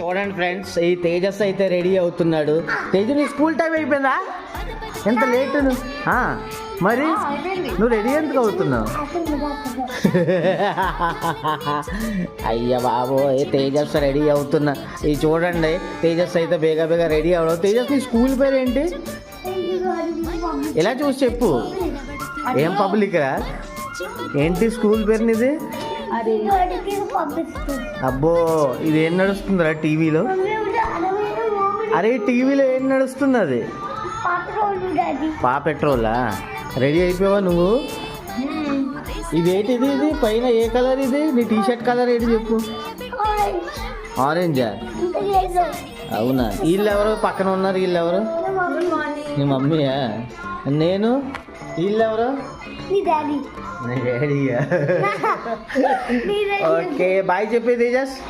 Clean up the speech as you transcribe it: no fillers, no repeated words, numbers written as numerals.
చూడండి ఫ్రెండ్స్, ఈ తేజస్ అయితే రెడీ అవుతున్నాడు. తేజ నీ స్కూల్ టైం అయిపోయిందా? ఎంత లేట్ మరి నువ్వు రెడీ ఎందుకు అవుతున్నావు? అయ్య బాబో, తేజస్ రెడీ అవుతున్నా. ఇది చూడండి, తేజస్ అయితే బేగా రెడీ అవ్వడం. తేజస్ నీ స్కూల్ పేరు ఏంటి? ఇలా చూసి చెప్పు. ఏం పబ్లిక్ రా? ఏంటి స్కూల్ పేరు నీది? అబ్బో, ఇది ఏం నడుస్తుందిరా టీవీలో? అరే టీవీలో ఏం నడుస్తుంది? అది పా పెట్రోలా? రెడీ అయిపోయావా నువ్వు? ఇదేంటిది? ఇది పైన ఏ కలర్? ఇది నీ టీ షర్ట్ కలర్ ఏంటి చెప్పు? ఆరెంజా? అవునా? వీళ్ళెవరు పక్కన ఉన్నారు? వీళ్ళెవరు? నీ మమ్మీయా? నేను? వీళ్ళెవరు? నీ డాడీయా? ఓకే బాయ్ చెప్పేది జస్ట్